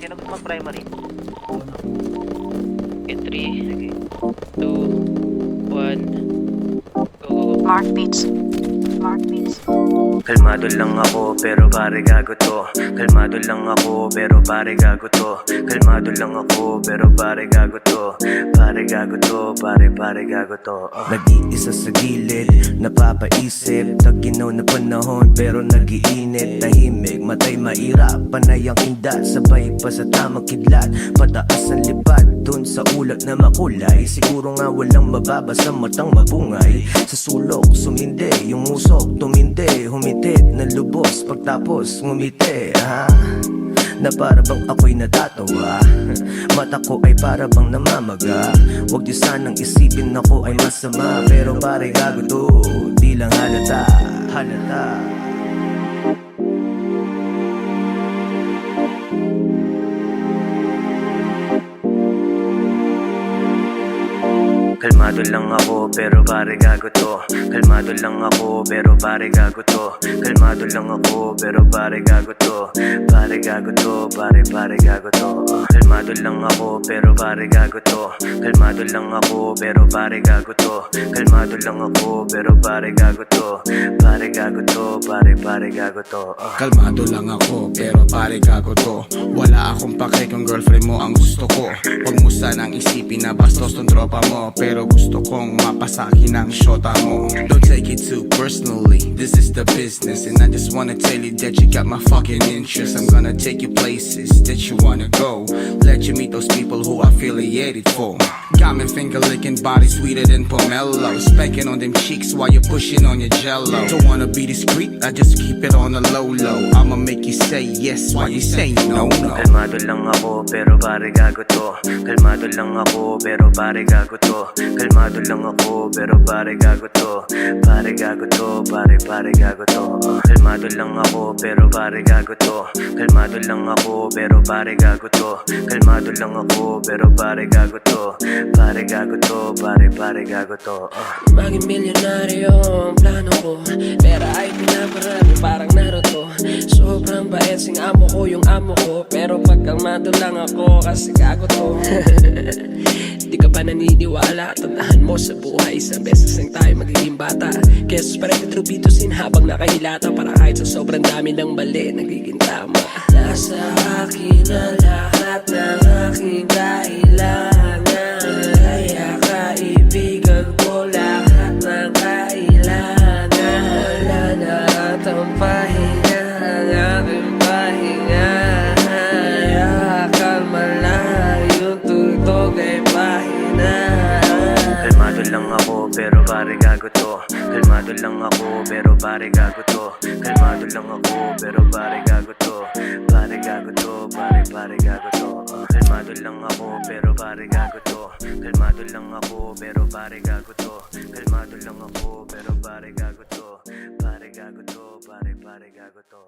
Sino gusto mag-primary? Okay, 3, Sige. 2, 1, go. Mark Beats. Mark Beats. Kalmado lang ako pero pare gago to. Kalmado lang ako pero pare gago to. Kalmado lang ako pero pare gago to. Pare gago to, pare gago to. Nag-iisa sa gilid, napapaisip. Taginaw na panahon pero nag-iinit. Tahimik, matay mairap, panay ang kindat. Sabay pa sa tamang kidlat, pataas ang lipad dun sa ulat na makulay. Siguro nga walang mababa sa matang mabungay. Sa sulok, sumindi, yung usok, tumindi, humitit na lubos, pagtapos ngumiti, ha? Na para bang ako'y natatawa. Mata ko ay para bang namamaga. Huwag niyo sanang isipin ako ay masama. Pero pare gago to, di lang halata. Halata. Kalmado lang ako pero pare gago to. Kalmado lang ako pero pare gago to. Kalmado lang ako pero pare gago to. Pare gago to, pare gago to. Kalmado lang ako pero pare gago to. Kalmado lang ako pero pare gago to. Kalmado lang ako pero pare gago to. Pare gago to, pare gago to. Kalmado lang ako pero pare gago to. Wala akong pake kung girlfriend mo ang gusto ko. Huwag mo sanang isipin na bastos tong tropa mo. Pero gusto kong mapasakin ang shota mo. Don't take it too personally, this is the business. And I just wanna tell you that you got my fucking interest. I'm gonna take you places that you wanna go. Let you meet those people who are affiliated for. Got me finger licking body sweeter than pomelo. Spanking on them cheeks while you're pushing on your jello. Don't wanna be discreet, I just keep it on the low low. I'ma make you say yes while you say no. Kalmado lang ako pero pare gago to. Kalmado lang ako pero pare gago to. Kalmado lang ako pero pare gago to. Pare gago to, pare gago to. Kalmado lang ako pero pare gago to. Kalmado lang ako pero pare gago to. Kalmado lang ako pero pare gago to. Pare gago to, pare gago to. Maging milyonaryo ang plano ko. Pera ay pinaparami parang Naruto. Sobrang bait sing amo ko yung amo ko. Pero pagkalmado lang ako kasi gago to. Di ka ba naniniwala? Tandaan mo sa buhay, isang beses lang tayo magiging bata. Kaya suspirate through bitusin habang nakahilata. Para kahit sa sobrang dami ng mali, nagiging tama. Nasa akin na lahat ng aking kailangan. Kaya kaibigan ko lahat ng kailangan. Wala na at ang pahinga, ang aking pahinga. Kaya kalma lang, yung tugtog ay pahina. Kalmado lang ako pero pare gago to. Kalmado lang ako pero pare gago to. Kalmado lang ako pero pare gago to. Pare gago to, pare gago to. Kalmado lang ako pero pare gago to. Kalmado lang ako pero pare gago to. Kalmado lang ako pero pare gago to. Pare gago to, pare gago to.